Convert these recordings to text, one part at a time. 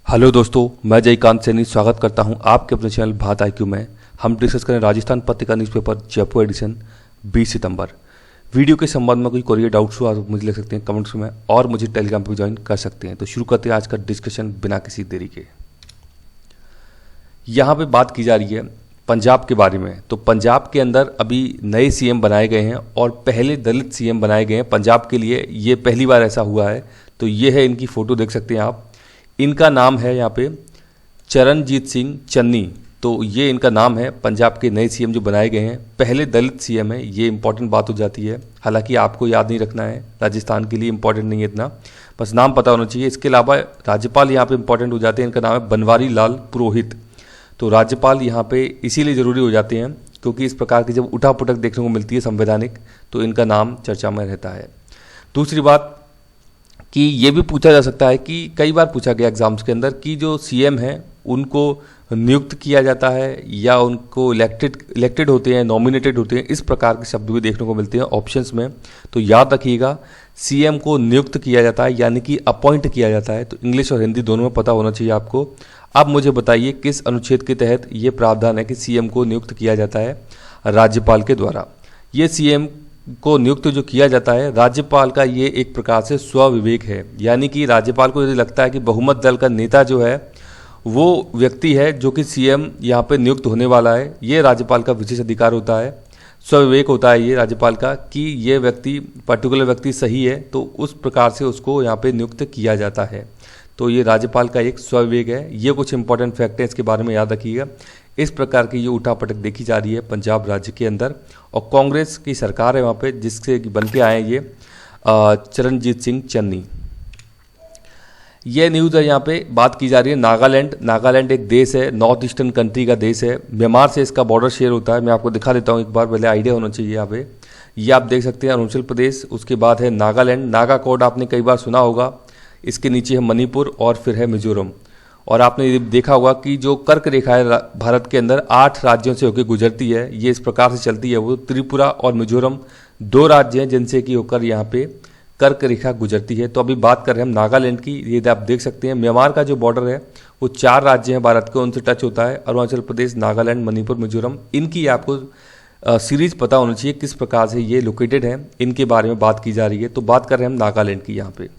Hello दोस्तों, मैं जयकांत सैनी स्वागत करता हूं आपके अपने चैनल बात IQ में। हम डिस्कस करें राजस्थान पत्रिका न्यूज़पेपर जयपुर एडिशन 20 सितंबर। वीडियो के संबंध में कोई कोई डाउट्स हो आप मुझे लिख सकते हैं कमेंट्स में, और मुझे टेलीग्राम पर ज्वाइन कर सकते हैं। तो शुरू करते हैं आज का डिस्कशन बिना किसी देरी के। यहाँ पे बात की जा रही है पंजाब के बारे में। तो पंजाब के अंदर अभी नए CM बनाए गए हैं और पहले दलित CM बनाए गए हैं पंजाब के लिए। ये पहली बार ऐसा हुआ है। तो ये है इनकी फ़ोटो, देख सकते हैं आप। इनका नाम है यहाँ पे चरणजीत सिंह चन्नी। तो ये इनका नाम है। पंजाब के नए CM जो बनाए गए हैं, पहले दलित CM है। ये इंपॉर्टेंट बात हो जाती है। हालांकि आपको याद नहीं रखना है, राजस्थान के लिए इंपॉर्टेंट नहीं है इतना, बस नाम पता होना चाहिए। इसके अलावा राज्यपाल यहाँ पे इंपॉर्टेंट हो जाते हैं। इनका नाम है बनवारी लाल पुरोहित। तो राज्यपाल यहाँ पे इसीलिए ज़रूरी हो जाते हैं क्योंकि इस प्रकार की जब उठापटक देखने को मिलती है संवैधानिक, तो इनका नाम चर्चा में रहता है। दूसरी बात कि ये भी पूछा जा सकता है कि कई बार पूछा गया एग्जाम्स के अंदर कि जो CM हैं उनको नियुक्त किया जाता है या उनको इलेक्टेड होते हैं, नॉमिनेटेड होते हैं, इस प्रकार के शब्द भी देखने को मिलते हैं ऑप्शंस में। तो याद रखिएगा, CM को नियुक्त किया जाता है यानी कि अपॉइंट किया जाता है। तो इंग्लिश और हिंदी दोनों में पता होना चाहिए आपको। अब मुझे बताइए किस अनुच्छेद के तहत ये प्रावधान है कि CM को नियुक्त किया जाता है राज्यपाल के द्वारा। ये CM को नियुक्त जो किया जाता है राज्यपाल का, ये एक प्रकार से स्वविवेक है। यानी कि राज्यपाल को यदि लगता है कि बहुमत दल का नेता जो है वो व्यक्ति है जो कि CM यहाँ पे नियुक्त होने वाला है, ये राज्यपाल का विशेष अधिकार होता है, स्वविवेक होता है ये राज्यपाल का कि ये व्यक्ति पर्टिकुलर व्यक्ति सही है, तो उस प्रकार से उसको यहाँ पे नियुक्त किया जाता है। तो ये राज्यपाल का एक स्वविवेक है। ये कुछ इंपॉर्टेंट फैक्ट है, इसके बारे में याद रखिएगा। इस प्रकार की ये उठापटक देखी जा रही है पंजाब राज्य के अंदर, और कांग्रेस की सरकार है वहाँ पे जिससे बन के आए हैं ये चरणजीत सिंह चन्नी। ये न्यूज़ है, यहाँ पे बात की जा रही है नागालैंड एक देश है, नॉर्थ ईस्टर्न कंट्री का देश है। म्यांमार से इसका बॉर्डर शेयर होता है। मैं आपको दिखा देता हूँ एक बार, पहले आइडिया होना चाहिए यहाँ पे। ये आप देख सकते हैं अरुणाचल प्रदेश, उसके बाद है नागालैंड। नागा कोड आपने कई बार सुना होगा। इसके नीचे है मणिपुर और फिर है मिजोरम। और आपने ये देखा होगा कि जो कर्क रेखा है भारत के अंदर 8 राज्यों से होकर गुजरती है, ये इस प्रकार से चलती है। वो त्रिपुरा और मिजोरम 2 राज्य हैं जिनसे कि होकर यहाँ पे कर्क रेखा गुजरती है। तो अभी बात कर रहे हैं हम नागालैंड की। ये आप देख सकते हैं म्यांमार का जो बॉर्डर है वो 4 राज्य हैं भारत के, उनसे टच होता है। अरुणाचल प्रदेश, नागालैंड, मणिपुर, मिजोरम। इनकी आपको सीरीज पता होना चाहिए किस प्रकार से ये लोकेटेड है, इनके बारे में बात की जा रही है। तो बात कर रहे हैं हम नागालैंड की यहाँ पे।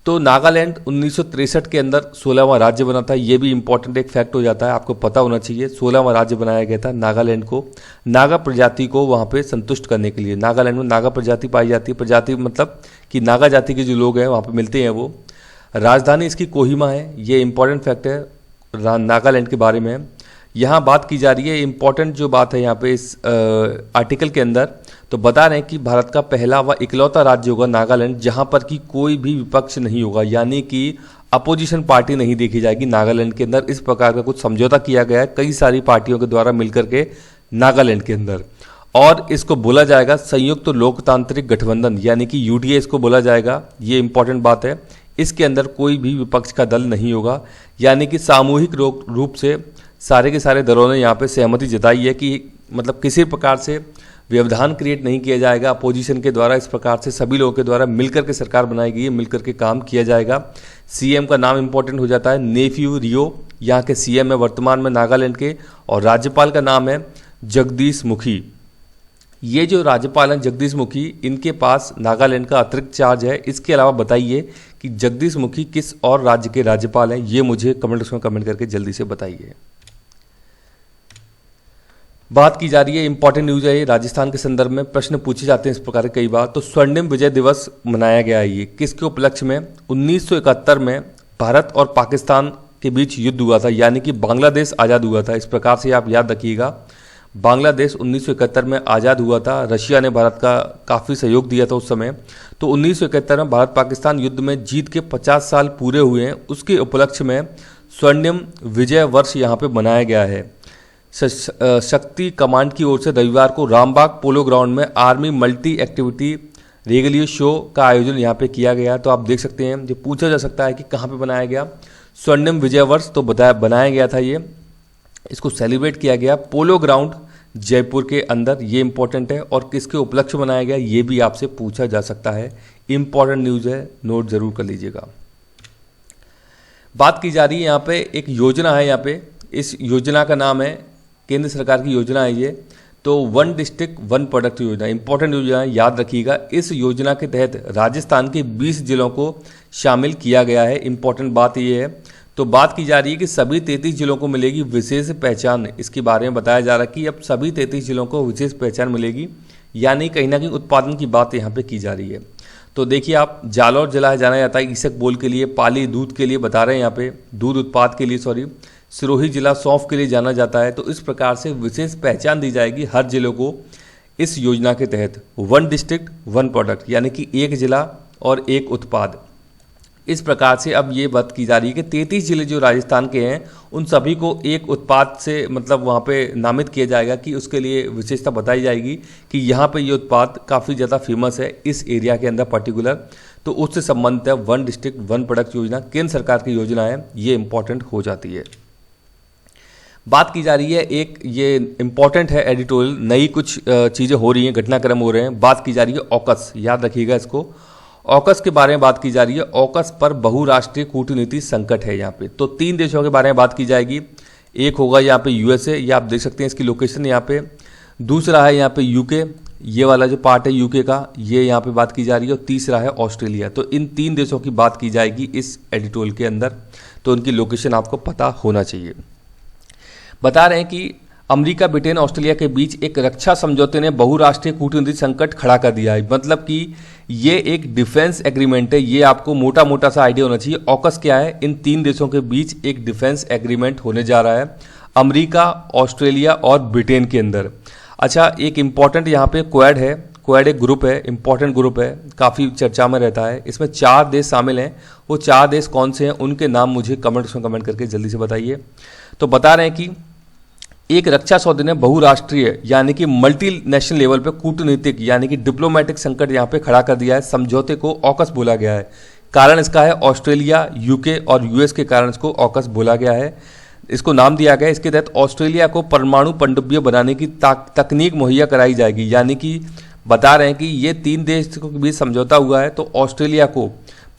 तो नागालैंड 1963 के अंदर 16वां राज्य बना था। ये भी इंपॉर्टेंट एक फैक्ट हो जाता है, आपको पता होना चाहिए। 16वां राज्य बनाया गया था नागालैंड को, नागा प्रजाति को वहाँ पे संतुष्ट करने के लिए। नागालैंड में नागा प्रजाति पाई जाती है। प्रजाति मतलब कि नागा जाति के जो लोग हैं वहाँ पे मिलते हैं वो। राजधानी इसकी कोहिमा है। ये इंपॉर्टेंट फैक्ट है नागालैंड के बारे में। यहाँ बात की जा रही है, इंपॉर्टेंट जो बात है यहाँ पे इस आर्टिकल के अंदर, तो बता रहे हैं कि भारत का पहला व इकलौता राज्य होगा नागालैंड जहाँ पर कि कोई भी विपक्ष नहीं होगा, यानी कि अपोजिशन पार्टी नहीं देखी जाएगी नागालैंड के अंदर। इस प्रकार का कुछ समझौता किया गया है कई सारी पार्टियों के द्वारा मिलकर के नागालैंड के अंदर, और इसको बोला जाएगा संयुक्त लोकतांत्रिक गठबंधन, यानी कि UDA इसको बोला जाएगा। ये इंपॉर्टेंट बात है। इसके अंदर कोई भी विपक्ष का दल नहीं होगा, यानी कि सामूहिक रूप से सारे के सारे दलों ने यहाँ पे सहमति जताई है कि मतलब किसी प्रकार से व्यवधान क्रिएट नहीं किया जाएगा अपोजिशन के द्वारा। इस प्रकार से सभी लोगों के द्वारा मिलकर के सरकार बनाई गई है, मिलकर के काम किया जाएगा। CM का नाम इंपॉर्टेंट हो जाता है, नेफ्यू रियो यहाँ के CM है वर्तमान में नागालैंड के, और राज्यपाल का नाम है जगदीश मुखी। ये जो राज्यपाल हैं जगदीश मुखी, इनके पास नागालैंड का अतिरिक्त चार्ज है। इसके अलावा बताइए कि जगदीश मुखी किस और राज्य के राज्यपाल हैं, ये मुझे कमेंट्स में कमेंट करके जल्दी से बताइए। बात की जा रही है, इंपॉर्टेंट न्यूज है ये, राजस्थान के संदर्भ में प्रश्न पूछे जाते हैं इस प्रकार के कई बार। तो स्वर्णिम विजय दिवस मनाया गया है ये किसके उपलक्ष्य में? 1971 में भारत और पाकिस्तान के बीच युद्ध हुआ था, यानी कि बांग्लादेश आज़ाद हुआ था। इस प्रकार से आप याद रखिएगा, बांग्लादेश 1971 में आज़ाद हुआ था। रशिया ने भारत का काफ़ी सहयोग दिया था उस समय। तो 1971 में भारत पाकिस्तान युद्ध में जीत के 50 साल पूरे हुए हैं, उसके उपलक्ष्य में स्वर्णिम विजय वर्ष यहाँ पे मनाया गया है। शक्ति कमांड की ओर से रविवार को रामबाग पोलो ग्राउंड में आर्मी मल्टी एक्टिविटी रेगलियो शो का आयोजन यहाँ पे किया गया। तो आप देख सकते हैं, जो पूछा जा सकता है कि कहाँ पे बनाया गया स्वर्णिम विजय वर्ष, तो बनाया गया था ये, इसको सेलिब्रेट किया गया पोलो ग्राउंड जयपुर के अंदर। ये इंपॉर्टेंट है, और किसके उपलक्ष्य बनाया गया ये भी आपसे पूछा जा सकता है। इंपॉर्टेंट न्यूज़ है, नोट जरूर कर लीजिएगा। बात की जा रही है यहाँ पे एक योजना है, यहाँ पे इस योजना का नाम है, केंद्र सरकार की योजना है ये, तो वन डिस्ट्रिक्ट वन प्रोडक्ट योजना, इंपॉर्टेंट योजना है, याद रखिएगा। इस योजना के तहत राजस्थान के 20 जिलों को शामिल किया गया है। इंपॉर्टेंट बात ये है, तो बात की जा रही है कि सभी 33 जिलों को मिलेगी विशेष पहचान। इसके बारे में बताया जा रहा है कि अब सभी 33 जिलों को विशेष पहचान मिलेगी, यानी कहीं ना कहीं उत्पादन की बात यहाँ पे की जा रही है। तो देखिए, आप जालौर जिला जाना जाता है ईसक बोल के लिए, पाली दूध के लिए बता रहे हैं यहाँ पे, दूध उत्पाद के लिए सॉरी, सिरोही जिला सौंफ के लिए जाना जाता है। तो इस प्रकार से विशेष पहचान दी जाएगी हर जिलों को इस योजना के तहत, वन डिस्ट्रिक्ट वन प्रोडक्ट, यानी कि एक जिला और एक उत्पाद। इस प्रकार से अब ये बात की जा रही है कि 33 जिले जो राजस्थान के हैं उन सभी को एक उत्पाद से मतलब वहाँ पे नामित किया जाएगा, कि उसके लिए विशेषता बताई जाएगी कि यहाँ पे ये उत्पाद काफ़ी ज़्यादा फेमस है इस एरिया के अंदर पर्टिकुलर। तो उससे संबंधित है वन डिस्ट्रिक्ट वन प्रोडक्ट योजना, केंद्र सरकार की योजना है, ये इंपॉर्टेंट हो जाती है। बात की जा रही है एक, ये इंपॉर्टेंट है एडिटोरियल, नई कुछ चीज़ें हो रही हैं, घटनाक्रम हो रहे हैं। बात की जा रही है ऑकस, याद रखिएगा इसको, ऑकस के बारे में बात की जा रही है। ऑकस पर बहुराष्ट्रीय कूटनीति संकट है यहाँ पे। तो 3 देशों के बारे में बात की जाएगी। एक होगा यहाँ पे यूएसए, ये आप देख सकते हैं इसकी लोकेशन यहाँ पे। दूसरा है यहाँ पे यूके, ये वाला जो पार्ट है यूके का, ये यहाँ पे बात की जा रही है। और तीसरा है ऑस्ट्रेलिया। तो इन 3 देशों की बात की जाएगी इस एडिटोरियल के अंदर, तो उनकी लोकेशन आपको पता होना चाहिए। बता रहे हैं कि अमेरिका, ब्रिटेन, ऑस्ट्रेलिया के बीच एक रक्षा समझौते ने बहुराष्ट्रीय कूटनीतिक संकट खड़ा कर दिया है। मतलब कि ये एक डिफेंस एग्रीमेंट है, ये आपको मोटा मोटा सा आइडिया होना चाहिए। ऑकस क्या है, इन 3 देशों के बीच एक डिफेंस एग्रीमेंट होने जा रहा है, अमेरिका, ऑस्ट्रेलिया और ब्रिटेन के अंदर। अच्छा, एक इंपॉर्टेंट यहाँ पे क्वाड है, क्वाड एक ग्रुप है, इंपॉर्टेंट ग्रुप है, काफ़ी चर्चा में रहता है। इसमें 4 देश शामिल हैं। वो 4 देश कौन से हैं, उनके नाम मुझे कमेंट्स में कमेंट करके जल्दी से बताइए। तो बता रहे हैं कि एक रक्षा सौदे ने बहुराष्ट्रीय यानी कि मल्टी नेशनल लेवल पे कूटनीतिक यानी कि डिप्लोमेटिक संकट यहाँ पे खड़ा कर दिया है। समझौते को ऑकस बोला गया है। कारण इसका है ऑस्ट्रेलिया, यूके और यूएस के कारण इसको ऑकस बोला गया है, इसको नाम दिया गया है। इसके तहत ऑस्ट्रेलिया को परमाणु पनडुब्बियां बनाने की तकनीक मुहैया कराई जाएगी। यानी कि बता रहे हैं कि ये 3 देश के बीच समझौता हुआ है, तो ऑस्ट्रेलिया को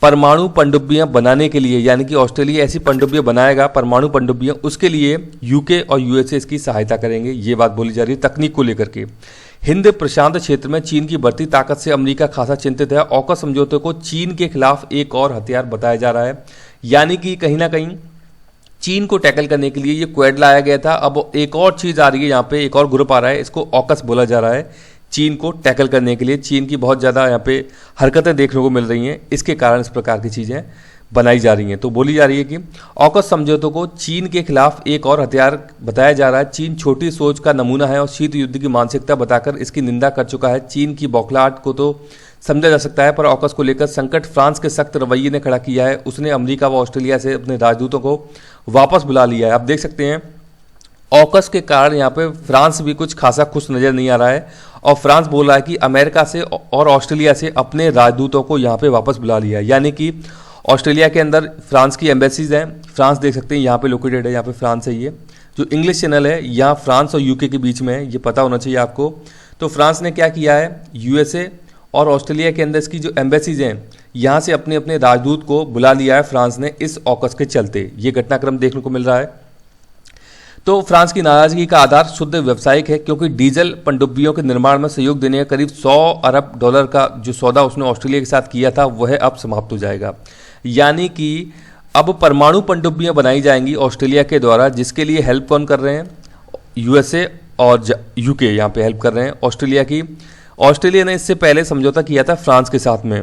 परमाणु पनडुब्बियां बनाने के लिए, यानी कि ऑस्ट्रेलिया ऐसी पनडुब्बियां बनाएगा परमाणु पनडुब्बियां, उसके लिए यूके और यूएसए इसकी सहायता करेंगे। ये बात बोली जा रही है तकनीक को लेकर के। हिंद प्रशांत क्षेत्र में चीन की बढ़ती ताकत से अमेरिका खासा चिंतित है। ऑकस समझौते को चीन के खिलाफ एक और हथियार बताया जा रहा है। यानी कि कहीं ना कहीं चीन को टैकल करने के लिए ये क्वाड लाया गया था। अब एक और चीज़ आ रही है यहाँ पे, एक और ग्रुप आ रहा है, इसको ऑकस बोला जा रहा है। चीन को टैकल करने के लिए चीन की बहुत ज़्यादा यहाँ पे हरकतें देखने को मिल रही हैं, इसके कारण इस प्रकार की चीज़ें बनाई जा रही हैं। तो बोली जा रही है कि ऑकस समझौतों को चीन के खिलाफ एक और हथियार बताया जा रहा है। चीन छोटी सोच का नमूना है और शीत युद्ध की मानसिकता बताकर इसकी निंदा कर चुका है। चीन की बौखलाहट को तो समझा जा सकता है, पर ऑकस को लेकर संकट फ्रांस के सख्त रवैये ने खड़ा किया है। उसने अमेरिका व ऑस्ट्रेलिया से अपने राजदूतों को वापस बुला लिया है। आप देख सकते हैं ऑकस के कारण यहाँ पे फ्रांस भी कुछ खासा खुश नज़र नहीं आ रहा है, और फ्रांस बोल रहा है कि अमेरिका से और ऑस्ट्रेलिया से अपने राजदूतों को यहाँ पे वापस बुला लिया है। यानी कि ऑस्ट्रेलिया के अंदर फ्रांस की एम्बेसीज हैं, फ्रांस देख सकते हैं यहाँ पे लोकेटेड है, यहाँ पे फ्रांस है। ये जो इंग्लिश चैनल है यहाँ फ्रांस और यूके के बीच में है, ये पता होना चाहिए आपको। तो फ्रांस ने क्या किया है, यूएसए और ऑस्ट्रेलिया के अंदर इसकी जो एम्बेसीज हैं यहाँ से अपने अपने राजदूत को बुला लिया है फ्रांस ने, इस ऑकस के चलते ये घटनाक्रम देखने को मिल रहा है। तो फ्रांस की नाराजगी का आधार शुद्ध व्यावसायिक है, क्योंकि डीजल पनडुब्बियों के निर्माण में सहयोग देने का करीब 100 अरब डॉलर का जो सौदा उसने ऑस्ट्रेलिया के साथ किया था वह अब समाप्त हो जाएगा। यानी कि अब परमाणु पनडुब्बियां बनाई जाएंगी ऑस्ट्रेलिया के द्वारा, जिसके लिए हेल्प कौन कर रहे हैं, यूएसए और यूके यहाँ पे हेल्प कर रहे हैं ऑस्ट्रेलिया की। ऑस्ट्रेलिया ने इससे पहले समझौता किया था फ्रांस के साथ में।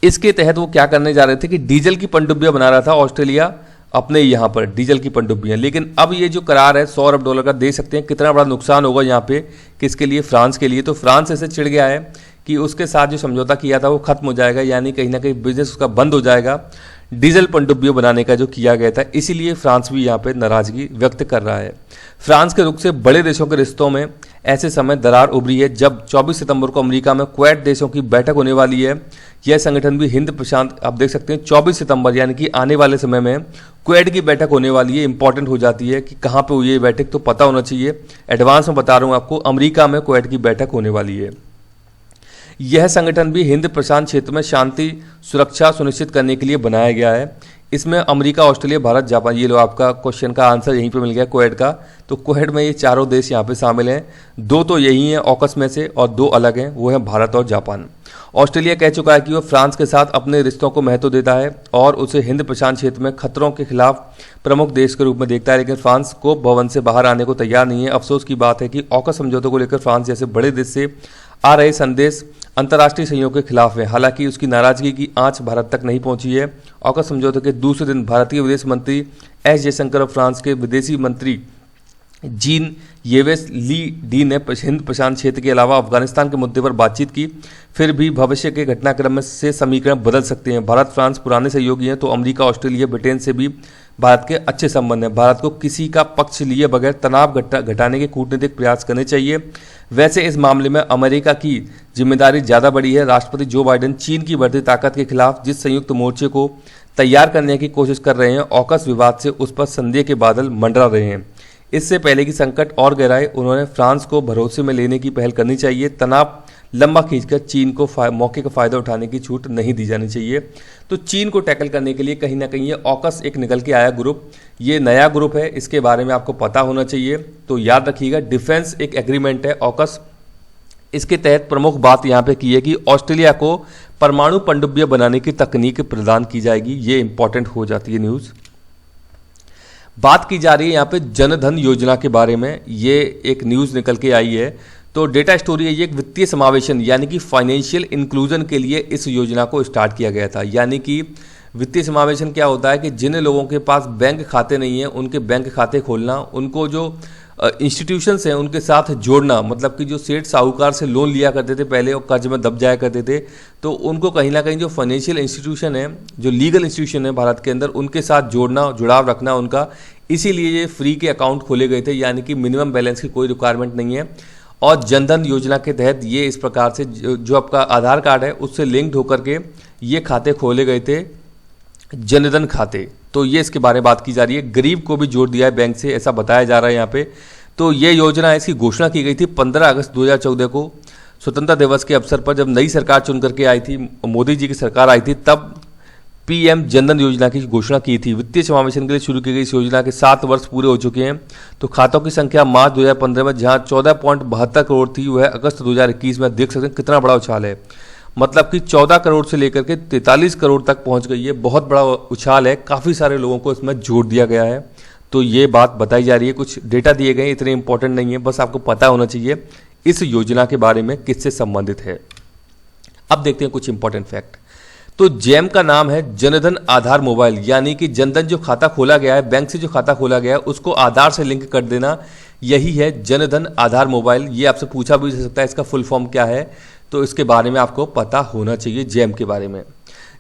इसके तहत वो क्या करने जा रहे थे कि डीजल की पनडुब्बियां बना रहा था ऑस्ट्रेलिया अपने यहाँ पर, डीजल की पनडुब्बियां। लेकिन अब ये जो करार है 100 अरब डॉलर का, देख सकते हैं कितना बड़ा नुकसान होगा यहाँ पे, किसके लिए, फ्रांस के लिए। तो फ्रांस ऐसे चिढ़ गया है कि उसके साथ जो समझौता किया था वो खत्म हो जाएगा, यानी कहीं ना कहीं बिजनेस उसका बंद हो जाएगा डीजल पनडुब्बियों बनाने का जो किया गया था। इसीलिए फ्रांस भी यहाँ पे नाराजगी व्यक्त कर रहा है। फ्रांस के रुख से बड़े देशों के रिश्तों में ऐसे समय दरार उभरी है जब 24 सितंबर को अमेरिका में क्वाड देशों की बैठक होने वाली है। यह संगठन भी हिंद प्रशांत, आप देख सकते हैं 24 सितंबर यानी कि आने वाले समय में क्वाड की बैठक होने वाली है। इंपॉर्टेंट हो जाती है कि कहाँ पे हुई है बैठक, तो पता होना चाहिए। एडवांस में बता रहा हूँ आपको, अमेरिका में क्वाड की बैठक होने वाली है। यह संगठन भी हिंद प्रशांत क्षेत्र में शांति सुरक्षा सुनिश्चित करने के लिए बनाया गया है। इसमें अमेरिका, ऑस्ट्रेलिया, भारत, जापान, ये लो आपका क्वेश्चन का आंसर यहीं पे मिल गया, क्वेड का। तो क्वेड में ये चारों देश यहाँ पे शामिल हैं। दो तो यही हैं ऑकस में से और दो अलग हैं, वो हैं भारत और जापान। ऑस्ट्रेलिया कह चुका है कि वो फ्रांस के साथ अपने रिश्तों को महत्व देता है और उसे हिंद प्रशांत क्षेत्र में खतरों के खिलाफ प्रमुख देश के रूप में देखता है, लेकिन फ्रांस को भवन से बाहर आने को तैयार नहीं है। अफसोस की बात है कि ऑकस समझौते को लेकर फ्रांस जैसे बड़े देश से आ रहे संदेश अंतर्राष्ट्रीय सहयोग के खिलाफ है। हालांकि उसकी नाराजगी की आंच भारत तक नहीं पहुंची है। ऑकस समझौते के दूसरे दिन भारतीय विदेश मंत्री एस जयशंकर और फ्रांस के विदेशी मंत्री जीन येवेस ली डी ने हिंद प्रशांत क्षेत्र के अलावा अफगानिस्तान के मुद्दे पर बातचीत की। फिर भी भविष्य के घटनाक्रम में से समीकरण बदल सकते हैं। भारत फ्रांस पुराने सहयोगी हैं, तो अमेरिका, ऑस्ट्रेलिया, ब्रिटेन से भी भारत के अच्छे संबंध हैं। भारत को किसी का पक्ष लिए बगैर तनाव घटाने के कूटनीतिक प्रयास करने चाहिए। वैसे इस मामले में अमेरिका की जिम्मेदारी ज़्यादा बड़ी है। राष्ट्रपति जो बाइडेन चीन की बढ़ती ताकत के खिलाफ जिस संयुक्त मोर्चे को तैयार करने की कोशिश कर रहे हैं, ऑकस विवाद से उस पर संदेह के बादल मंडरा रहे हैं। इससे पहले कि संकट और गहराए, उन्होंने फ्रांस को भरोसे में लेने की पहल करनी चाहिए। तनाव लंबा खींचकर चीन को मौके का फायदा उठाने की छूट नहीं दी जानी चाहिए। तो चीन को टैकल करने के लिए कहीं ना कहीं ये ऑकस एक निकल के आया ग्रुप, ये नया ग्रुप है, इसके बारे में आपको पता होना चाहिए। तो याद रखिएगा, डिफेंस एक एग्रीमेंट है ऑकस। इसके तहत प्रमुख बात यहाँ पे की है कि ऑस्ट्रेलिया को परमाणु पनडुब्बियां बनाने की तकनीक प्रदान की जाएगी। ये इंपॉर्टेंट हो जाती है न्यूज़। बात की जा रही है यहाँ पे जनधन योजना के बारे में। ये एक न्यूज़ निकल के आई है, तो डेटा स्टोरी है। ये एक वित्तीय समावेशन यानी कि फाइनेंशियल इंक्लूजन के लिए इस योजना को स्टार्ट किया गया था। यानी कि वित्तीय समावेशन क्या होता है कि जिन लोगों के पास बैंक खाते नहीं हैं, उनके बैंक खाते खोलना, उनको जो इंस्टीट्यूशंस हैं उनके साथ जोड़ना। मतलब कि जो सेठ साहूकार से लोन लिया करते थे पहले और कर्ज में दब जाया करते थे, तो उनको कहीं ना कहीं जो फाइनेंशियल इंस्टीट्यूशन है, जो लीगल इंस्टीट्यूशन है भारत के अंदर, उनके साथ जोड़ना, जुड़ाव रखना उनका। इसीलिए ये फ्री के अकाउंट खोले गए थे, यानी कि मिनिमम बैलेंस की कोई रिक्वायरमेंट नहीं है। और जनधन योजना के तहत ये इस प्रकार से जो आपका आधार कार्ड है उससे लिंक्ड होकर के ये खाते खोले गए थे, जनधन खाते। तो ये इसके बारे में बात की जा रही है। गरीब को भी जोड़ दिया है बैंक से, ऐसा बताया जा रहा है यहाँ पे। तो ये योजना है, इसकी घोषणा की गई थी 15 अगस्त 2014 को, स्वतंत्रता दिवस के अवसर पर, जब नई सरकार चुन करके आई थी, मोदी जी की सरकार आई थी, तब पीएम जनधन योजना की घोषणा की थी। वित्तीय समावेशन के लिए शुरू की गई इस योजना के 7 वर्ष पूरे हो चुके हैं। तो खातों की संख्या मार्च 2015 में जहां 14.72 करोड़ थी, वह अगस्त 2021 में देख सकते हैं कितना बड़ा उछाल है। मतलब कि 14 करोड़ से लेकर के 43 करोड़ तक पहुंच गई है। बहुत बड़ा उछाल है, काफ़ी सारे लोगों को इसमें जोड़ दिया गया है। तो ये बात बताई जा रही है। कुछ डेटा दिए गए, इतने इंपॉर्टेंट नहीं है, बस आपको पता होना चाहिए इस योजना के बारे में किससे संबंधित है। अब देखते हैं कुछ इंपॉर्टेंट फैक्ट। तो जैम का नाम है जनधन आधार मोबाइल, यानी कि जनधन जो खाता खोला गया है, बैंक से जो खाता खोला गया है, उसको आधार से लिंक कर देना, यही है जनधन आधार मोबाइल। ये आपसे पूछा भी जा सकता है इसका फुल फॉर्म क्या है, तो इसके बारे में आपको पता होना चाहिए जैम के बारे में।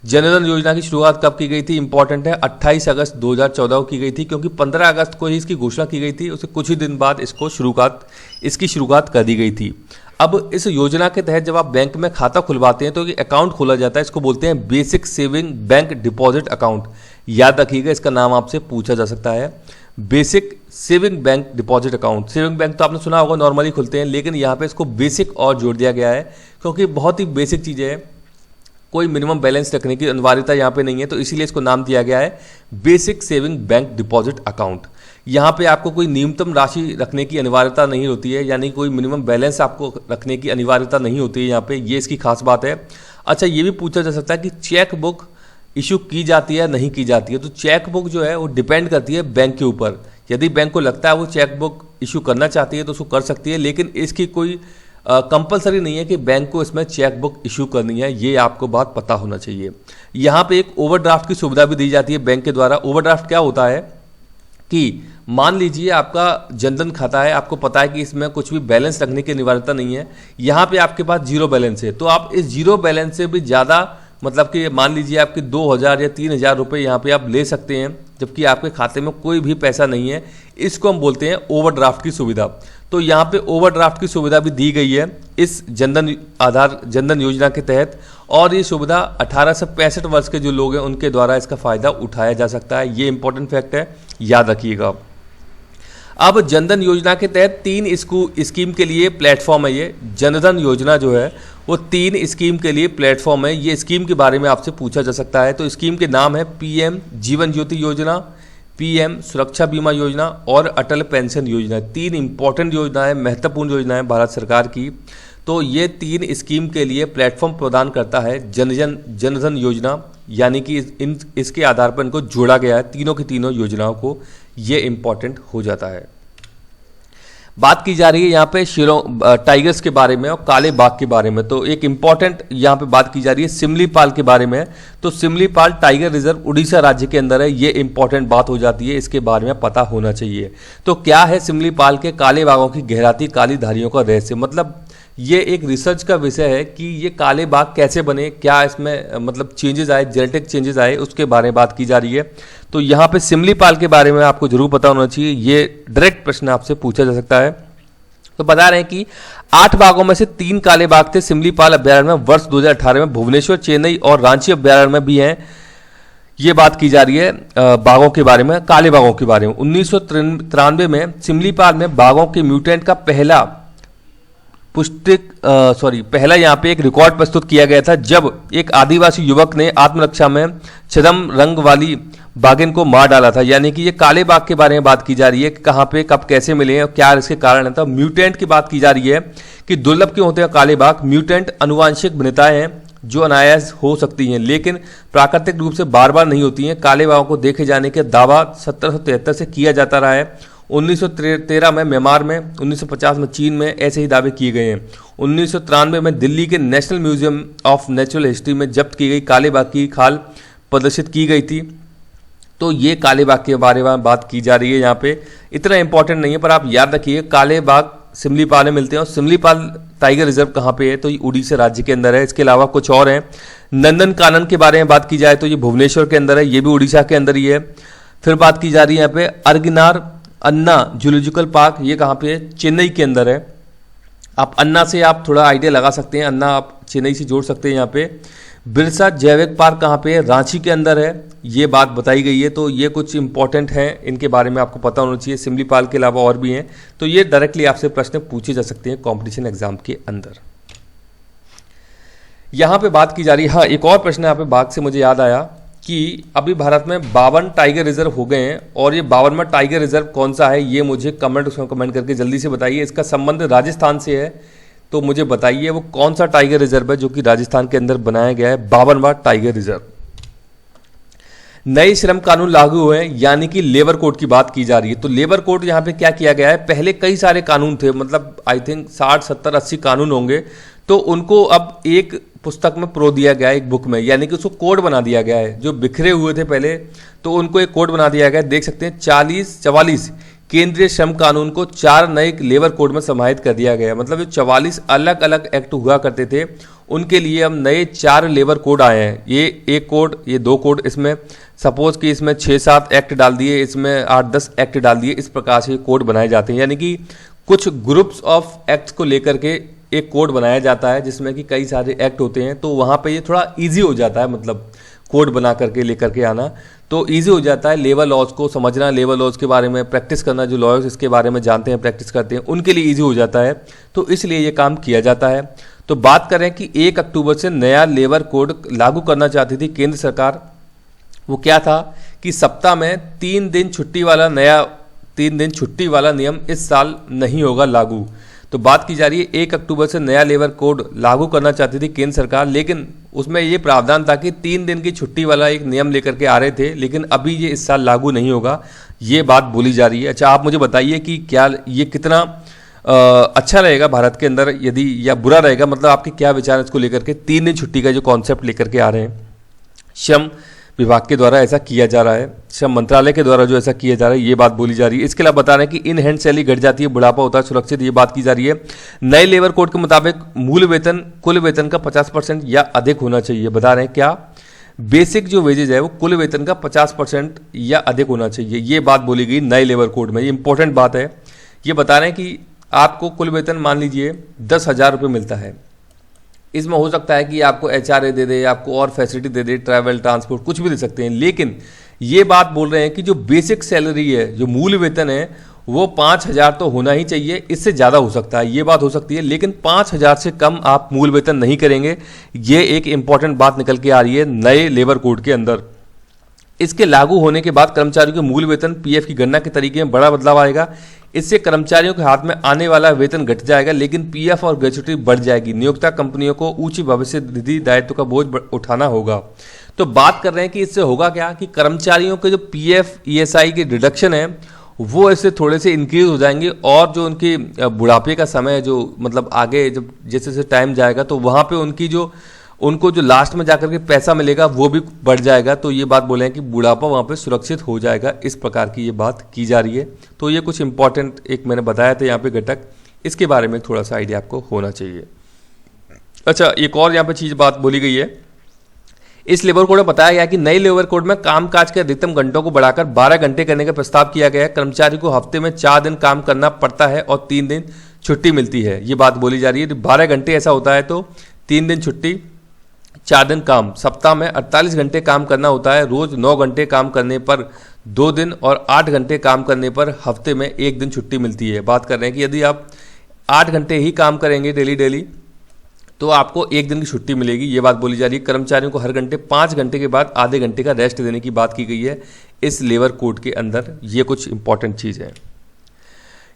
जनधन योजना की शुरुआत कब की गई थी, इंपॉर्टेंट है, 28 अगस्त 2014 को की गई थी, क्योंकि 15 अगस्त को ही इसकी घोषणा की गई थी। उसके कुछ ही दिन बाद इसकी शुरुआत कर दी गई थी। अब इस योजना के तहत जब आप बैंक में खाता खुलवाते हैं तो ये अकाउंट खोला जाता है, इसको बोलते हैं basic saving bank deposit account. याद रखिएगा, इसका नाम आपसे पूछा जा सकता है, basic saving bank deposit account. Saving bank तो आपने सुना होगा, नॉर्मली खुलते हैं, लेकिन यहाँ पे इसको बेसिक और जोड़ दिया गया है, क्योंकि बहुत ही बेसिक चीज़ें हैं, कोई मिनिमम बैलेंस रखने की अनिवार्यता यहाँ पे नहीं है, तो इसीलिए इसको नाम दिया गया है basic saving bank deposit account. यहाँ पे आपको कोई न्यूनतम राशि रखने की अनिवार्यता नहीं होती है, यानी कोई मिनिमम बैलेंस आपको रखने की अनिवार्यता नहीं होती है यहाँ पे, ये इसकी खास बात है। अच्छा, ये भी पूछा जा सकता है कि चेक बुक इशू की जाती है नहीं की जाती है। तो चेक बुक जो है वो डिपेंड करती है बैंक के ऊपर। यदि बैंक को लगता है वो चेक बुक इशू करना चाहती है तो उसको कर सकती है, लेकिन इसकी कोई कंपलसरी नहीं है कि बैंक को इसमें चेक बुक इशू करनी है, ये आपको बात पता होना चाहिए। यहाँ पे एक ओवरड्राफ्ट की सुविधा भी दी जाती है बैंक के द्वारा। ओवरड्राफ्ट क्या होता है कि मान लीजिए आपका जनधन खाता है, आपको पता है कि इसमें कुछ भी बैलेंस रखने की अनिवार्यता नहीं है, यहाँ पे आपके पास जीरो बैलेंस है, तो आप इस जीरो बैलेंस से भी ज़्यादा, मतलब कि मान लीजिए आपके 2000 या 3000 रुपये यहाँ पे आप ले सकते हैं, जबकि आपके खाते में कोई भी पैसा नहीं है। इसको हम बोलते हैं ओवरड्राफ्ट की सुविधा। तो यहाँ पे ओवरड्राफ्ट की सुविधा भी दी गई है इस जनधन योजना के तहत, और ये सुविधा 18 से 65 वर्ष के जो लोग हैं उनके द्वारा इसका फ़ायदा उठाया जा सकता है। ये इंपॉर्टेंट फैक्ट है, याद रखिएगा। अब जनधन योजना के तहत 3 स्कीम के लिए प्लेटफॉर्म है। ये जनधन योजना जो है वो 3 स्कीम के लिए प्लेटफॉर्म है। ये स्कीम के बारे में आपसे पूछा जा सकता है। तो स्कीम के नाम है पीएम जीवन ज्योति योजना, पीएम सुरक्षा बीमा योजना और अटल पेंशन योजना। 3 इंपॉर्टेंट योजनाएं, महत्वपूर्ण योजनाएं भारत सरकार की। तो ये 3 स्कीम के लिए प्लेटफॉर्म प्रदान करता है जनधन योजना, यानी कि इसके आधार पर इनको जोड़ा गया है, तीनों की तीनों योजनाओं को। ये इंपॉर्टेंट हो जाता है। बात की जा रही है यहाँ पे शेरों टाइगर्स के बारे में और काले बाघ के बारे में। तो एक इंपॉर्टेंट यहाँ पे बात की जा रही है सिमलीपाल के बारे में। तो सिमलीपाल टाइगर रिजर्व उड़ीसा राज्य के अंदर है। ये इंपॉर्टेंट बात हो जाती है, इसके बारे में पता होना चाहिए। तो क्या है सिमलीपाल के काले बाघों की गहराती, काली धारियों का रहस्य? मतलब ये एक रिसर्च का विषय है कि ये काले बाघ कैसे बने, क्या इसमें मतलब चेंजेस आए, जेनेटिक चेंजेस आए, उसके बारे में बात की जा रही है। तो यहाँ पे सिमलीपाल के बारे में आपको जरूर पता होना चाहिए। ये डायरेक्ट प्रश्न आपसे पूछा जा सकता है। तो बता रहे हैं कि 8 बाघों में से 3 काले बाघ थे सिमलीपाल अभ्यारण्य में वर्ष 2018 में। भुवनेश्वर, चेन्नई और रांची अभ्यारण्य में भी हैं। ये बात की जा रही है बाघों के बारे में, काले बाघों के बारे में। 1993 में सिमलीपाल में बाघों के म्यूटेंट का पहला यहाँ पे एक रिकॉर्ड प्रस्तुत किया गया था, जब एक आदिवासी युवक ने आत्मरक्षा में छदम रंग वाली बाघिन को मार डाला था। यानी कि ये काले बाघ के बारे में बात की जा रही है कि कहाँ पे, कब, कैसे मिले हैं और क्या इसके कारण है। तो म्यूटेंट की बात की जा रही है कि दुर्लभ क्यों होते हैं काले बाघ। म्यूटेंट अनुवांशिक भिन्नताएं हैं जो अनायास हो सकती हैं, लेकिन प्राकृतिक रूप से बार बार नहीं होती हैं। काले बाघों को देखे जाने का दावा 1773 से किया जाता रहा है। 1913 में म्यांमार में, 1950 में चीन में ऐसे ही दावे किए गए हैं। 1993 में दिल्ली के national museum of natural history में जब्त की गई काले बाघ की खाल प्रदर्शित की गई थी। तो ये काले बाघ के बारे में बात की जा रही है। यहाँ पे इतना इंपॉर्टेंट नहीं है, पर आप याद रखिए काले बाघ सिमलीपाल में मिलते हैं। और सिमलीपाल टाइगर रिजर्व कहाँ पे है? तो ये उड़ीसा राज्य के अंदर है। इसके अलावा कुछ और हैं। नंदन कानन के बारे में बात की जाए तो ये भुवनेश्वर के अंदर है, ये भी उड़ीसा के अंदर ही है। फिर बात की जा रही है यहाँ पे अर्गिनार अन्ना जूलॉजिकल पार्क, ये कहाँ पे है? चेन्नई के अंदर है। आप अन्ना से आप थोड़ा आइडिया लगा सकते हैं, अन्ना आप चेन्नई से जोड़ सकते हैं यहाँ पे। बिरसा जैविक पार्क कहाँ पे है? रांची के अंदर है। ये बात बताई गई है। तो ये कुछ इंपॉर्टेंट है, इनके बारे में आपको पता होना चाहिए। सिमलीपाल के अलावा और भी हैं। तो ये डायरेक्टली आपसे प्रश्न पूछे जा सकते हैं कॉम्पिटिशन एग्जाम के अंदर। यहाँ पे बात की जा रही है, हाँ एक और प्रश्न यहाँ पे बाघ से मुझे याद आया कि अभी भारत में 52 टाइगर रिजर्व हो गए हैं, और ये 52वां टाइगर रिजर्व कौन सा है ये मुझे कमेंट करके जल्दी से बताइए। इसका संबंध राजस्थान से है, तो मुझे बताइए वो कौन सा टाइगर रिजर्व है जो कि राजस्थान के अंदर बनाया गया है, 52वां टाइगर रिजर्व। नए श्रम कानून लागू हुए, यानी कि लेबर कोड की बात की जा रही है। तो लेबर कोड यहाँ पे क्या किया गया है? पहले कई सारे कानून थे, मतलब आई थिंक 60, 70, 80 कानून होंगे। तो उनको अब एक पुस्तक में प्रो दिया गया है, एक बुक में, यानी कि उसको कोड बना दिया गया है। जो बिखरे हुए थे पहले, तो उनको एक कोड बना दिया गया है। देख सकते हैं 44 केंद्रीय श्रम कानून को 4 नए लेबर कोड में समाहित कर दिया गया। मतलब जो 44 अलग अलग एक्ट हुआ करते थे, उनके लिए अब नए 4 लेबर कोड आए हैं। ये एक कोड, ये 2 कोड, इसमें सपोज कि इसमें 6-7 एक्ट डाल दिए, इसमें 8-10 एक्ट डाल दिए। इस प्रकार से कोड बनाए जाते हैं, यानी कि कुछ ग्रुप्स ऑफ एक्ट्स को लेकर के एक कोड बनाया जाता है, जिसमें कि कई सारे एक्ट होते हैं। तो वहाँ पे ये थोड़ा इजी हो जाता है, मतलब कोड बना करके लेकर के आना तो इजी हो जाता है। लेबर लॉज को समझना, लेबर लॉज के बारे में प्रैक्टिस करना, जो लॉयर्स इसके बारे में जानते हैं, प्रैक्टिस करते हैं, उनके लिए इजी हो जाता है। तो इसलिए ये काम किया जाता है। तो बात करें कि 1 अक्टूबर से नया लेबर कोड लागू करना चाहती थी केंद्र सरकार। वो क्या था कि सप्ताह में 3 दिन छुट्टी वाला नियम इस साल नहीं होगा लागू। तो बात की जा रही है 1 अक्टूबर से नया लेबर कोड लागू करना चाहती थी केंद्र सरकार, लेकिन उसमें ये प्रावधान था कि 3 दिन की छुट्टी वाला एक नियम लेकर के आ रहे थे, लेकिन अभी ये इस साल लागू नहीं होगा, ये बात बोली जा रही है। अच्छा, आप मुझे बताइए कि क्या ये कितना अच्छा रहेगा भारत के अंदर, यदि या बुरा रहेगा, मतलब आपके क्या विचार है इसको लेकर के? 3 दिन छुट्टी का जो कॉन्सेप्ट लेकर के आ रहे हैं, श्रम विभाग के द्वारा ऐसा किया जा रहा है, श्रम मंत्रालय के द्वारा जो ऐसा किया जा रहा है, ये बात बोली जा रही है। इसके अलावा बता रहे हैं कि इन हैंड सैलरी घट जाती है, बुढ़ापा होता है सुरक्षित, ये बात की जा रही है। नए लेबर कोड के मुताबिक मूल वेतन कुल वेतन का 50% या अधिक होना चाहिए। बता रहे हैं क्या बेसिक जो वेजेज है वो कुल वेतन का 50% या अधिक होना चाहिए, ये बात बोली गई नए लेबर कोड में। ये इंपॉर्टेंट बात है। ये बता रहे हैं कि आपको कुल वेतन मान लीजिए 10,000 रुपये मिलता है, इसमें हो सकता है कि आपको HRA दे दे, आपको और फैसिलिटी दे दे, ट्रैवल, ट्रांसपोर्ट, कुछ भी दे सकते हैं, लेकिन ये बात बोल रहे हैं कि जो बेसिक सैलरी है, जो मूल वेतन है, वो 5,000 तो होना ही चाहिए, इससे ज़्यादा हो सकता है, ये बात हो सकती है, लेकिन 5,000 से कम आप मूल वेतन नहीं करेंगे। ये एक इंपॉर्टेंट बात निकल के आ रही है नए लेबर कोड के अंदर। इसके लागू होने के बाद कर्मचारियों के मूल वेतन पीएफ की गणना के तरीके में बड़ा बदलाव आएगा। इससे कर्मचारियों के हाथ में आने वाला वेतन घट जाएगा, लेकिन पीएफ और ग्रेच्युटी बढ़ जाएगी। नियोक्ता कंपनियों को ऊंची भविष्य निधि दायित्व का बोझ उठाना होगा। तो बात कर रहे हैं कि इससे होगा क्या कि कर्मचारियों के जो पीएफ ईएसआई के डिडक्शन है वो इससे थोड़े से इंक्रीज हो जाएंगे, और जो उनकी बुढ़ापे का समय जो मतलब आगे जब जैसे जैसे टाइम जाएगा तो वहाँ पे उनको जो लास्ट में जाकर के पैसा मिलेगा वो भी बढ़ जाएगा। तो ये बात बोले हैं कि बुढ़ापा वहाँ पे सुरक्षित हो जाएगा, इस प्रकार की ये बात की जा रही है। तो ये कुछ इंपॉर्टेंट एक मैंने बताया था यहाँ पे घटक, इसके बारे में थोड़ा सा आइडिया आपको होना चाहिए। अच्छा, एक और यहाँ पे चीज़ बात बोली गई है, इस लेबर कोड में बताया गया कि नए लेबर कोड में कामकाज के अधिकतम घंटों को बढ़ाकर 12 घंटे करने का प्रस्ताव किया गया है। कर्मचारी को हफ्ते में 4 दिन काम करना पड़ता है और 3 दिन छुट्टी मिलती है, ये बात बोली जा रही है। 12 घंटे ऐसा होता है तो 3 दिन छुट्टी, 4 दिन काम। सप्ताह में 48 घंटे काम करना होता है, रोज 9 घंटे काम करने पर 2 दिन और 8 घंटे काम करने पर हफ्ते में 1 दिन छुट्टी मिलती है। बात कर रहे हैं कि यदि आप 8 घंटे ही काम करेंगे डेली तो आपको 1 दिन की छुट्टी मिलेगी, ये बात बोली जा रही है। कर्मचारियों को हर घंटे 5 घंटे के बाद आधे घंटे का रेस्ट देने की बात की गई है इस लेबर कोड के अंदर। ये कुछ इंपॉर्टेंट चीज़ है।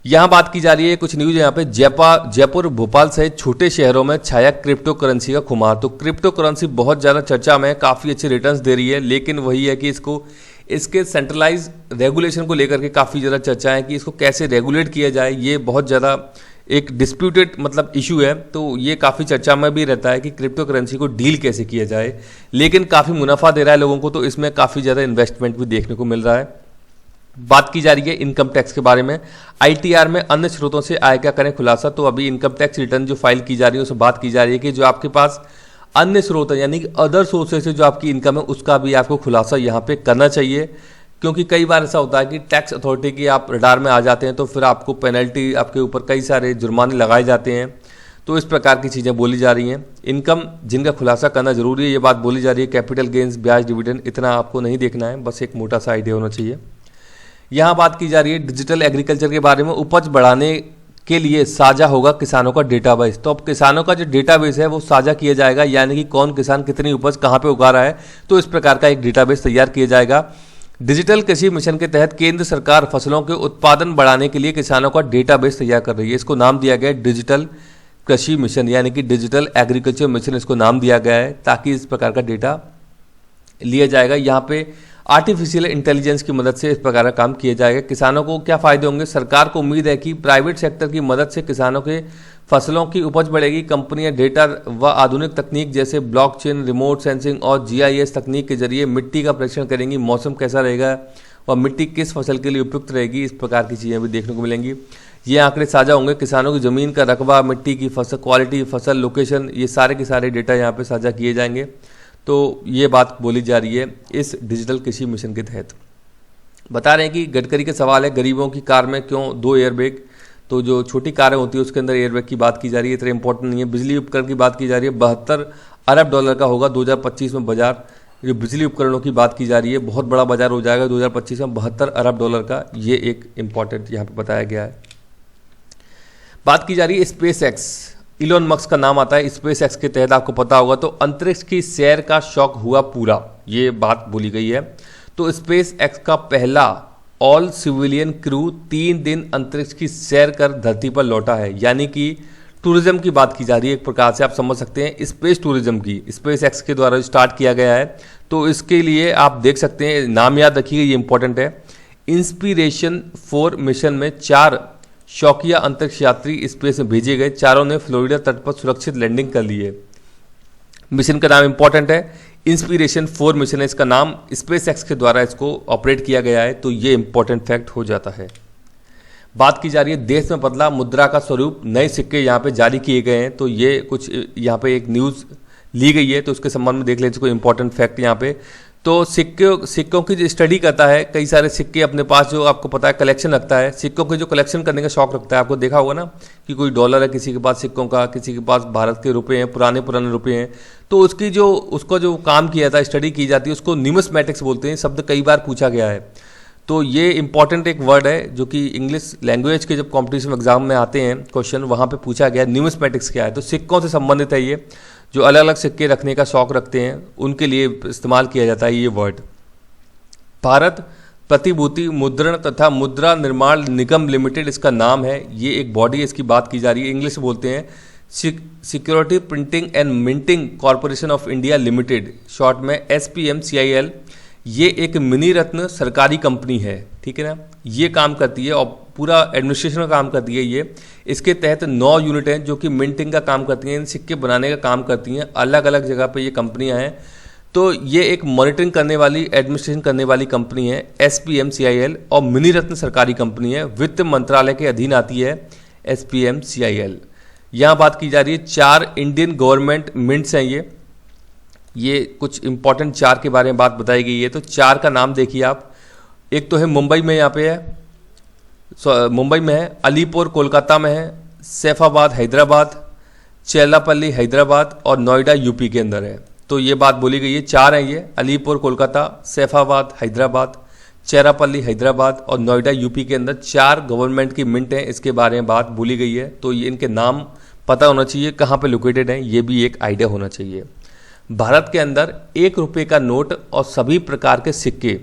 यहाँ बात की जा रही है कुछ न्यूज यहाँ पे, जयपुर भोपाल सहित छोटे शहरों में छाया क्रिप्टो करेंसी का खुमार। तो क्रिप्टो करेंसी बहुत ज़्यादा चर्चा में है, काफ़ी अच्छे रिटर्न्स दे रही है, लेकिन वही है कि इसके सेंट्रलाइज रेगुलेशन को लेकर के काफ़ी ज़्यादा चर्चा है कि इसको कैसे रेगुलेट किया जाए। ये बहुत ज़्यादा एक डिस्प्यूटेड मतलब इशू है, तो ये काफ़ी चर्चा में भी रहता है कि क्रिप्टो करेंसी को डील कैसे किया जाए, लेकिन काफ़ी मुनाफा दे रहा है लोगों को, तो इसमें काफ़ी ज़्यादा इन्वेस्टमेंट भी देखने को मिल रहा है। बात की जा रही है इनकम टैक्स के बारे में, आईटीआर में अन्य स्रोतों से आय का करें खुलासा। तो अभी इनकम टैक्स रिटर्न जो फाइल की जा रही है उसमें बात की जा रही है कि जो आपके पास अन्य स्रोत है यानी कि अदर सोर्सेज से जो आपकी इनकम है उसका भी आपको खुलासा यहाँ पे करना चाहिए, क्योंकि कई बार ऐसा होता है कि टैक्स अथॉरिटी की आप रडार में आ जाते हैं तो फिर आपको पेनल्टी, आपके ऊपर कई सारे जुर्माने लगाए जाते हैं। तो इस प्रकार की चीज़ें बोली जा रही हैं। इनकम जिनका खुलासा करना जरूरी है, ये बात बोली जा रही है। कैपिटल गेंस, ब्याज, डिविडेंड इतना आपको नहीं देखना है, बस एक मोटा सा आइडिया होना चाहिए। यहाँ बात की जा रही है डिजिटल एग्रीकल्चर के बारे में, उपज बढ़ाने के लिए साझा होगा किसानों का डेटाबेस। तो अब किसानों का जो डेटाबेस है वो साझा किया जाएगा, यानी कि कौन किसान कितनी उपज कहाँ पे उगा रहा है, तो इस प्रकार का एक डेटाबेस तैयार किया जाएगा। डिजिटल कृषि मिशन के तहत केंद्र सरकार फसलों के उत्पादन बढ़ाने के लिए किसानों का डेटाबेस तैयार कर रही है। इसको नाम दिया गया है डिजिटल कृषि मिशन, यानी कि डिजिटल एग्रीकल्चर मिशन इसको नाम दिया गया है, ताकि इस प्रकार का डेटा लिया जाएगा। यहाँ पे आर्टिफिशियल इंटेलिजेंस की मदद से इस प्रकार का काम किया जाएगा। किसानों को क्या फायदे होंगे? सरकार को उम्मीद है कि प्राइवेट सेक्टर की मदद से किसानों के फसलों की उपज बढ़ेगी। कंपनियां डेटा व आधुनिक तकनीक जैसे ब्लॉकचेन, रिमोट सेंसिंग और जीआईएस तकनीक के जरिए मिट्टी का परीक्षण करेंगी, मौसम कैसा रहेगा और मिट्टी किस फसल के लिए उपयुक्त रहेगी, इस प्रकार की चीज़ें भी देखने को मिलेंगी। ये आंकड़े साझा होंगे। किसानों की ज़मीन का रकबा, मिट्टी की फसल क्वालिटी, फसल लोकेशन, ये सारे के सारे डेटा यहाँ पे साझा किए जाएंगे। तो ये बात बोली जा रही है इस डिजिटल कृषि मिशन के तहत। बता रहे हैं कि गडकरी के सवाल है गरीबों की कार में क्यों 2 एयरबैग। तो जो छोटी कारें होती है उसके अंदर एयरबैग की बात की जा रही है, इतना इंपॉर्टेंट नहीं है। बिजली उपकरण की बात की जा रही है, 72 अरब डॉलर का होगा 2025 में बाजार। जो बिजली उपकरणों की बात की जा रही है, बहुत बड़ा बाजार हो जाएगा 2025 में, 72 अरब डॉलर का। ये एक इंपॉर्टेंट यहाँ पे बताया गया है। बात की जा रही है स्पेस एक्स, इलॉन मस्क का नाम आता है। स्पेस एक्स के तहत आपको पता होगा तो अंतरिक्ष की सैर का शौक हुआ पूरा, ये बात बोली गई है। तो स्पेस एक्स का पहला ऑल सिविलियन क्रू 3 दिन अंतरिक्ष की सैर कर धरती पर लौटा है, यानी कि टूरिज्म की बात की जा रही है। एक प्रकार से आप समझ सकते हैं स्पेस टूरिज्म की, स्पेस एक्स के द्वारा स्टार्ट किया गया है। तो इसके लिए आप देख सकते हैं, नाम याद रखिएगा, ये इंपॉर्टेंट है। इंस्पिरेशन 4 मिशन में 4 शौकिया अंतरिक्ष यात्री स्पेस में भेजे गए। चारों ने फ्लोरिडा तट पर सुरक्षित लैंडिंग कर ली है। मिशन का नाम इंपॉर्टेंट है, इंस्पिरेशन 4 मिशन है इसका नाम। स्पेस एक्स के द्वारा इसको ऑपरेट किया गया है, तो ये इंपॉर्टेंट फैक्ट हो जाता है। बात की जा रही है देश में बदला मुद्रा का स्वरूप, नए सिक्के यहाँ पे जारी किए गए हैं। तो ये कुछ यहाँ पे एक न्यूज़ ली गई है, तो उसके संबंध में देख लीजिए कोई इंपॉर्टेंट फैक्ट यहाँ पे। तो सिक्कों की जो स्टडी करता है, कई सारे सिक्के अपने पास जो आपको पता है कलेक्शन रखता है, सिक्कों के जो कलेक्शन करने का शौक रखता है। आपको देखा होगा ना कि कोई डॉलर है किसी के पास सिक्कों का, किसी के पास भारत के रुपए हैं, पुराने रुपए हैं। तो उसका जो काम किया था, स्टडी की जाती है, उसको न्यूमिस्मैटिक्स बोलते हैं। शब्द कई बार पूछा गया है। तो ये इंपॉर्टेंट एक वर्ड है जो कि इंग्लिश लैंग्वेज के जब कॉम्पिटिशन एग्जाम में आते हैं क्वेश्चन, वहाँ पे पूछा गया न्यूमिस्मेटिक्स क्या है। तो सिक्कों से संबंधित है ये, जो अलग अलग सिक्के रखने का शौक रखते हैं उनके लिए इस्तेमाल किया जाता है ये वर्ड। भारत प्रतिभूति मुद्रण तथा मुद्रा निर्माण निगम लिमिटेड इसका नाम है, ये एक बॉडी है, इसकी बात की जा रही है। इंग्लिश बोलते हैं security printing and minting corporation of India limited, short में SPMCIL। ये एक मिनी रत्न सरकारी कंपनी है, ठीक है ना। ये काम करती है और पूरा एडमिनिस्ट्रेशन का काम करती है ये। इसके तहत 9 यूनिट हैं जो कि मिंटिंग का काम करती हैं, सिक्के बनाने का काम करती हैं। अलग अलग जगह पे ये कंपनियां हैं। तो ये एक मॉनिटरिंग करने वाली, एडमिनिस्ट्रेशन करने वाली कंपनी है SPMCIL, और मिनी रत्न सरकारी कंपनी है, वित्त मंत्रालय के अधीन आती है SPMCIL। यहाँ बात की जा रही है 4 इंडियन गवर्नमेंट मिंट्स हैं ये कुछ इंपॉर्टेंट 4 के बारे में बात बताई गई है। तो 4 का नाम देखिए आप। एक तो है मुंबई में, यहाँ पे है मुंबई में है, अलीपुर कोलकाता में है, सैफाबाद हैदराबाद, चेल्लापल्ली हैदराबाद और नोएडा यूपी के अंदर है। तो ये बात बोली गई है, 4 हैं ये, अलीपुर कोलकाता, सैफाबाद हैदराबाद, चेरापल्ली हैदराबाद और नोएडा यूपी के अंदर 4 गवर्नमेंट की मिंट हैं, इसके बारे में बात बोली गई है। तो ये इनके नाम पता होना चाहिए, कहाँ पे लोकेटेड हैं, ये भी एक आइडिया होना चाहिए। भारत के अंदर 1 रुपये का नोट और सभी प्रकार के सिक्के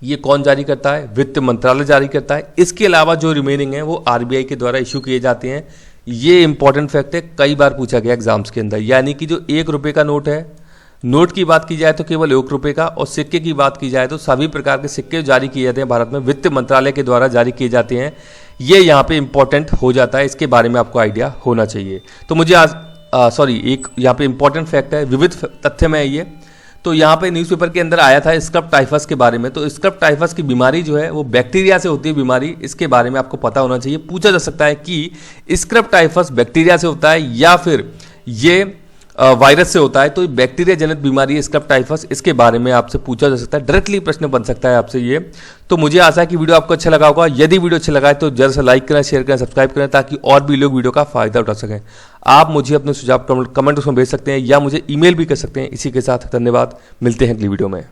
ये कौन जारी करता है? वित्त मंत्रालय जारी करता है। इसके अलावा जो रिमेनिंग है वो RBI के द्वारा इशू किए जाते हैं। ये इंपॉर्टेंट फैक्ट है, कई बार पूछा गया एग्जाम्स के अंदर। यानी कि जो 1 रुपये का नोट है, नोट की बात की जाए तो केवल 1 रुपये का, और सिक्के की बात की जाए तो सभी प्रकार के सिक्के जारी किए जाते हैं भारत में, वित्त मंत्रालय के द्वारा जारी किए जाते हैं। ये यहाँ पे इंपॉर्टेंट हो जाता है, इसके बारे में आपको आइडिया होना चाहिए। तो मुझे आज एक यहाँ पे इंपॉर्टेंट फैक्ट है, विविध तथ्य में है ये। तो यहाँ पे न्यूज़पेपर के अंदर आया था स्क्रब टाइफस के बारे में। तो स्क्रब टाइफस की बीमारी जो है वो बैक्टीरिया से होती है बीमारी, इसके बारे में आपको पता होना चाहिए। पूछा जा सकता है कि स्क्रब टाइफस बैक्टीरिया से होता है या फिर ये वायरस से होता है। तो बैक्टीरिया जनित बीमारी है स्क्रब टाइफस, इसके बारे में आपसे पूछा जा सकता है, डायरेक्टली प्रश्न बन सकता है आपसे ये। तो मुझे आशा है कि वीडियो आपको अच्छा लगा होगा। यदि वीडियो अच्छा लगा है तो जल्द से लाइक करें, शेयर करें, सब्सक्राइब करें, ताकि और भी लोग वीडियो का फायदा उठा सकें। आप मुझे अपने सुझाव कमेंट उसमें भेज सकते हैं या मुझे ईमेल भी कर सकते हैं। इसी के साथ धन्यवाद, मिलते हैं अगली वीडियो में।